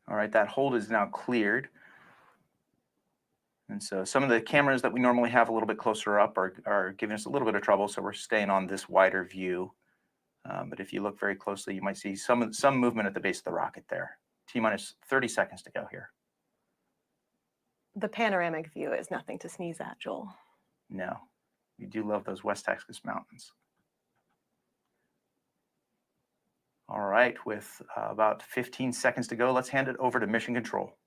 All right, that hold is now cleared. And so some of the cameras that we normally have a little bit closer up are giving us a little bit of trouble, so we're staying on this wider view. But if you look very closely, you might see some movement at the base of the rocket there. T-minus 30 seconds to go here. The panoramic view is nothing to sneeze at, Joel. No, we do love those West Texas mountains. All right, with about 15 seconds to go, let's hand it over to Mission Control.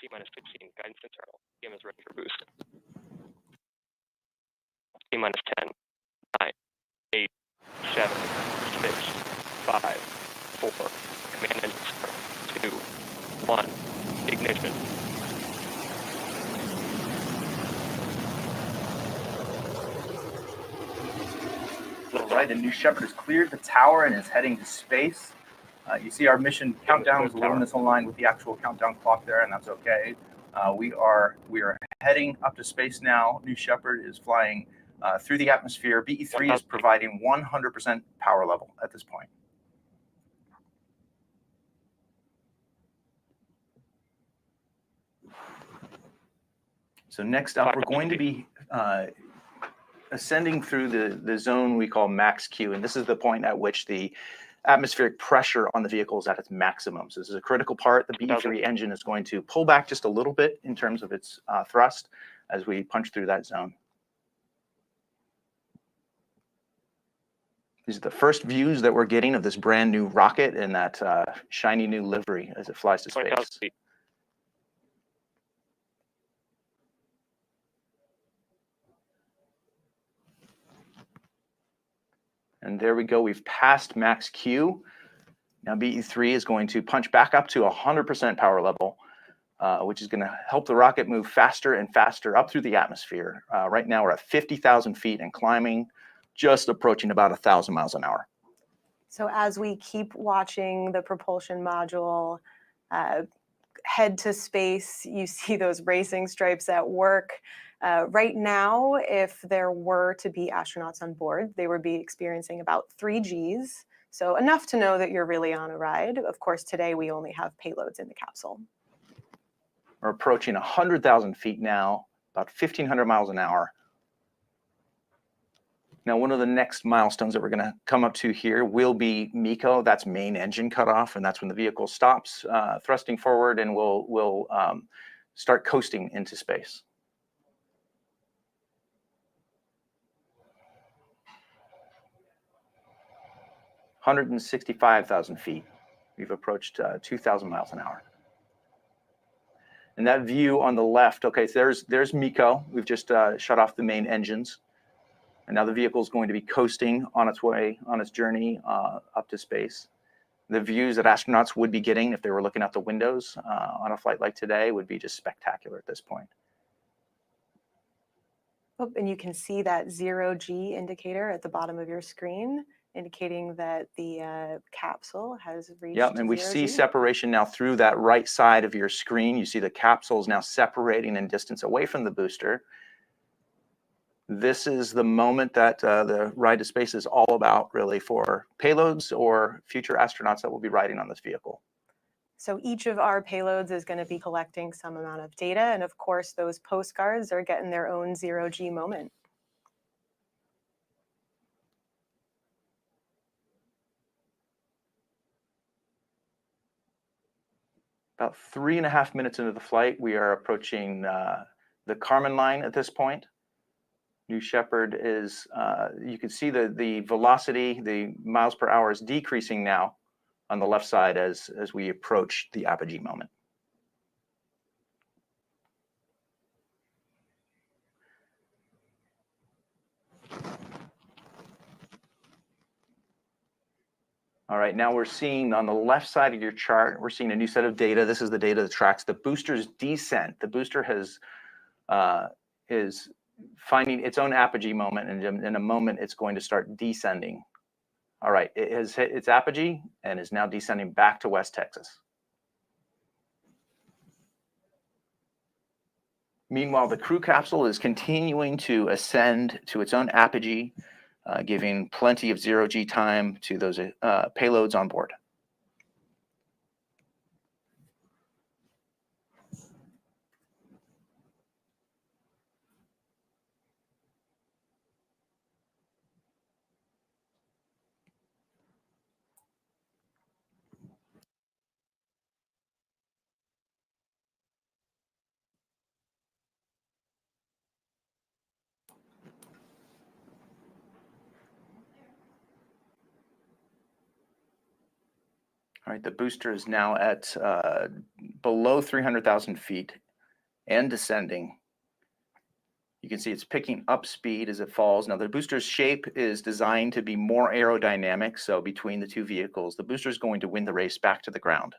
T-minus 15, guidance internal. TM is ready for boost. T-minus 10, 9, 8, 7, 6, 5, 4, command engine start, 2, 1, ignition. All right, and New Shepard has cleared the tower and is heading to space. You see our mission countdown is a little misaligned with the actual countdown clock there, and that's okay. We are heading up to space now. New Shepard is flying through the atmosphere. BE-3 is providing 100% power level at this point. So next up, we're going to be ascending through the zone we call max Q, and this is the point at which the atmospheric pressure on the vehicle is at its maximum. So this is a critical part. The BE-3 engine is going to pull back just a little bit in terms of its thrust as we punch through that zone. These are the first views that we're getting of this brand new rocket in that shiny new livery as it flies to space. And there we go. We've passed max Q. Now BE-3 is going to punch back up to 100% power level, which is going to help the rocket move faster and faster up through the atmosphere. Right now we're at 50,000 feet and climbing, just approaching about 1,000 miles an hour. So as we keep watching the propulsion module head to space, you see those racing stripes at work. Right now, if there were to be astronauts on board, they would be experiencing about 3 Gs. So enough to know that you're really on a ride. Of course, today we only have payloads in the capsule. We're approaching 100,000 feet now, about 1,500 miles an hour. Now, one of the next milestones that we're going to come up to here will be MECO. That's main engine cutoff, and that's when the vehicle stops thrusting forward and will start coasting into space. $165,000 feet. We've approached 2,000 miles an hour. And that view on the left, okay, so there's MECO. We've just shut off the main engines. And now the vehicle is going to be coasting on its way, on its journey up to space. The views that astronauts would be getting if they were looking out the windows on a flight like today would be just spectacular at this point. Oh, and you can see that 0G indicator at the bottom of your screen, indicating that the capsule has reached 0G. And we see separation now through that right side of your screen. You see the capsule is now separating in distance away from the booster. This is the moment that the ride to space is all about, really, for payloads or future astronauts that will be riding on this vehicle. So each of our payloads is going to be collecting some amount of data. And of course, those postcards are getting their own 0G moment. About 3.5 minutes into the flight, we are approaching the Kármán line at this point. New Shepard is, you can see the velocity, the miles per hour is decreasing now on the left side as we approach the apogee moment. All right, now we're seeing on the left side of your chart, we're seeing a new set of data. This is the data that tracks the booster's descent. The booster is finding its own apogee moment, and in a moment it's going to start descending. All right, it has hit its apogee and is now descending back to West Texas. Meanwhile, the crew capsule is continuing to ascend to its own apogee. giving plenty of zero-G time to those payloads on board. All right, the booster is now at below 300,000 feet and descending. You can see it's picking up speed as it falls. Now, the booster's shape is designed to be more aerodynamic, so between the two vehicles, the booster is going to win the race back to the ground,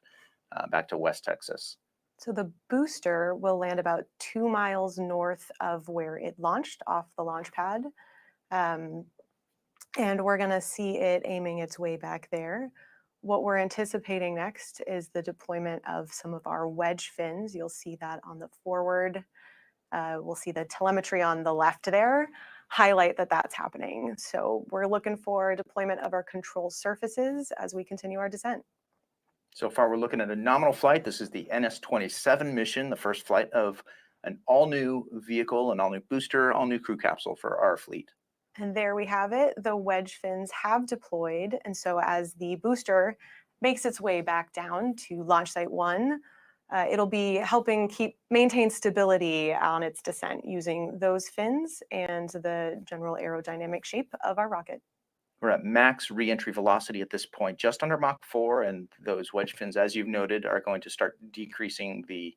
back to West Texas. So the booster will land about 2 miles north of where it launched off the launch pad. And we're going to see it aiming its way back there. What we're anticipating next is the deployment of some of our wedge fins. You'll see that on the forward. We'll see the telemetry on the left there highlight that that's happening. So we're looking for deployment of our control surfaces as we continue our descent. So far, we're looking at a nominal flight. This is the NS-27 mission, the first flight of an all-new vehicle, an all-new booster, all-new crew capsule for our fleet. And there we have it. The wedge fins have deployed. And so as the booster makes its way back down to launch site 1, it'll be helping maintain stability on its descent using those fins and the general aerodynamic shape of our rocket. We're at max re-entry velocity at this point, just under Mach 4, and those wedge fins, as you've noted, are going to start decreasing the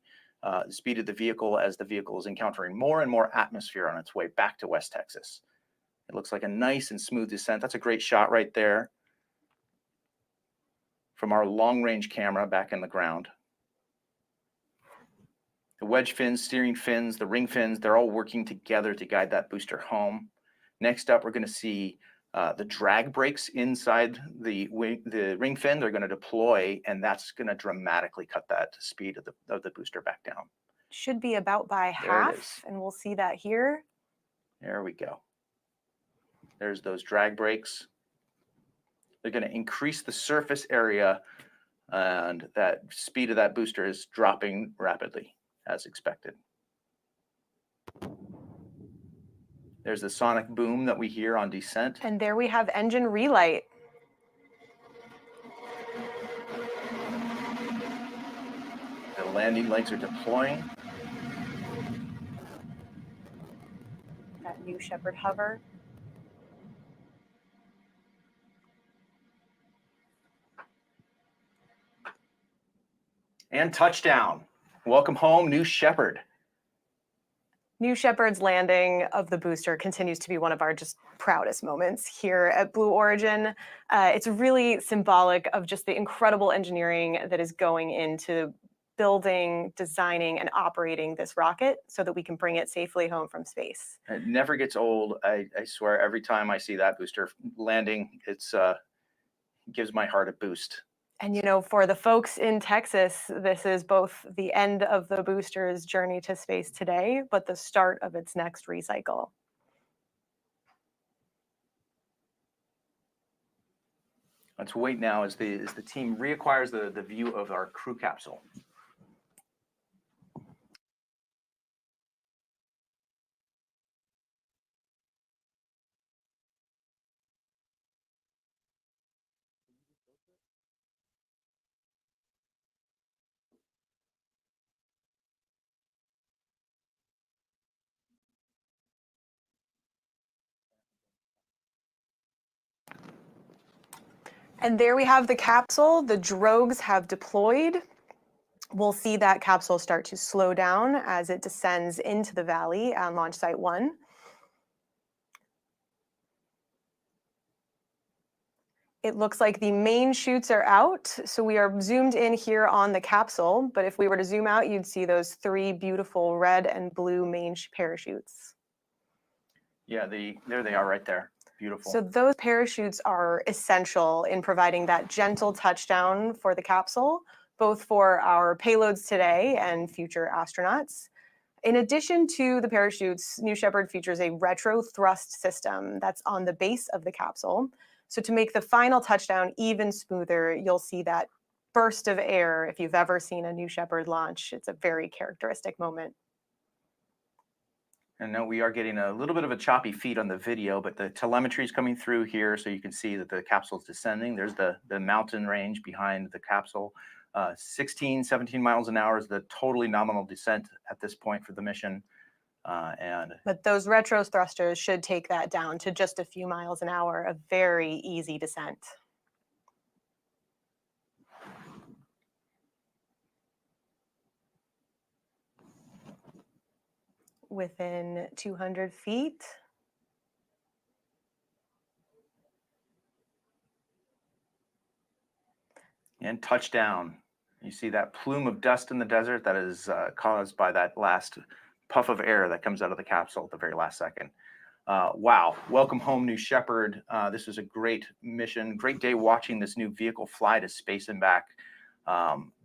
speed of the vehicle as the vehicle is encountering more and more atmosphere on its way back to West Texas. It looks like a nice and smooth descent. That's a great shot right there from our long-range camera back in the ground. The wedge fins, steering fins, the ring fins, they're all working together to guide that booster home. Next up, we're going to see the drag brakes inside the ring fin. They're going to deploy, and that's going to dramatically cut that speed of the booster back down. Should be about by half, and we'll see that here. There we go. There's those drag brakes. They're going to increase the surface area, and that speed of that booster is dropping rapidly, as expected. There's the sonic boom that we hear on descent. And there we have engine relight. The landing legs are deploying. That new Shepard hover. And touchdown. Welcome home, New Shepard. New Shepard's landing of the booster continues to be one of our just proudest moments here at Blue Origin. It's really symbolic of just the incredible engineering that is going into building, designing, and operating this rocket so that we can bring it safely home from space. It never gets old. I swear, every time I see that booster landing, it gives my heart a boost. And, you know, for the folks in Texas, this is both the end of the booster's journey to space today, but the start of its next recycle. Let's wait now as the team reacquires the view of our crew capsule. And there we have the capsule. The drogues have deployed. We'll see that capsule start to slow down as it descends into the valley on launch site 1. It looks like the main chutes are out. So we are zoomed in here on the capsule, but if we were to zoom out, you'd see those 3 beautiful red and blue main parachutes. Yeah, there they are right there. Beautiful. So those parachutes are essential in providing that gentle touchdown for the capsule, both for our payloads today and future astronauts. In addition to the parachutes, New Shepard features a retro thrust system that's on the base of the capsule. So to make the final touchdown even smoother, you'll see that burst of air. If you've ever seen a New Shepard launch, it's a very characteristic moment. And now we are getting a little bit of a choppy feed on the video, but the telemetry is coming through here, so you can see that the capsule is descending. There's the mountain range behind the capsule. 16, 17 miles an hour is the totally nominal descent at this point for the mission. But those retro thrusters should take that down to just a few miles an hour, a very easy descent. Within 200 feet. And touchdown. You see that plume of dust in the desert that is caused by that last puff of air that comes out of the capsule at the very last second. Wow. Welcome home, New Shepard. This was a great mission, great day watching this new vehicle fly to space and back.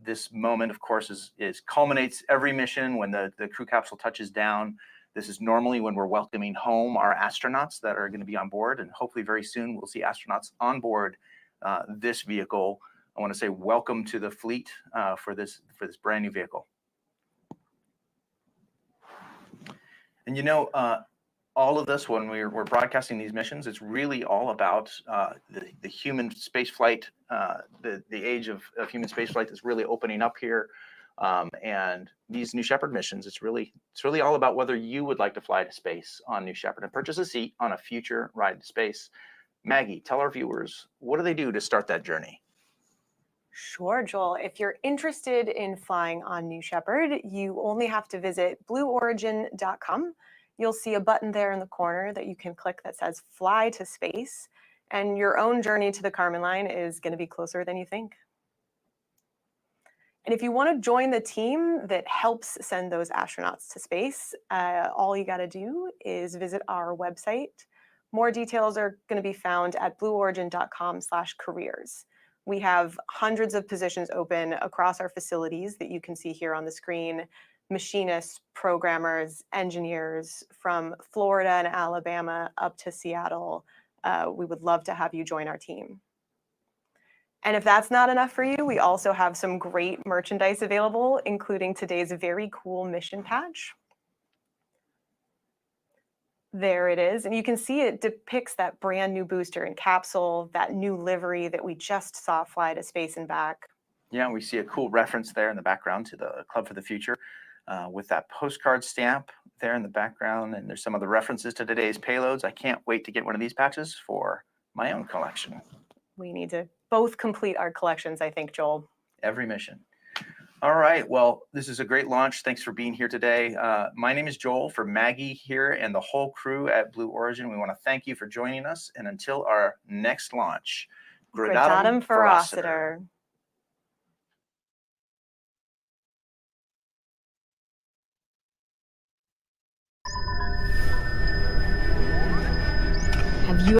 This moment, of course, is culminates every mission when the crew capsule touches down. This is normally when we're welcoming home our astronauts that are going to be on board, and hopefully very soon we'll see astronauts on board this vehicle. I want to say welcome to the fleet for this brand new vehicle. And you know, all of this, when we're broadcasting these missions, it's really all about the human space flight, the age of human space flight that's really opening up here. And these New Shepard missions, it's really all about whether you would like to fly to space on New Shepard and purchase a seat on a future ride to space. Maggie, tell our viewers, what do they do to start that journey? Sure, Joel. If you're interested in flying on New Shepard, you only have to visit blueorigin.com. You'll see a button there in the corner that you can click that says Fly to Space, and your own journey to the Kármán line is going to be closer than you think. And if you want to join the team that helps send those astronauts to space, all you got to do is visit our website. More details are going to be found at blueorigin.com/careers. We have hundreds of positions open across our facilities that you can see here on the screen. Machinists, programmers, engineers from Florida and Alabama up to Seattle. We would love to have you join our team. And if that's not enough for you, we also have some great merchandise available, including today's very cool mission patch. There it is. And you can see it depicts that brand new booster and capsule, that new livery that we just saw fly to space and back. Yeah, we see a cool reference there in the background to the Club for the Future with that postcard stamp there in the background. And there's some other references to today's payloads. I can't wait to get one of these patches for my own collection. We need to both complete our collections, I think, Joel. Every mission. All right. Well, this is a great launch. Thanks for being here today. My name is Joel. For Maggie here and the whole crew at Blue Origin, we want to thank you for joining us. And until our next launch, Gradatum ferociter.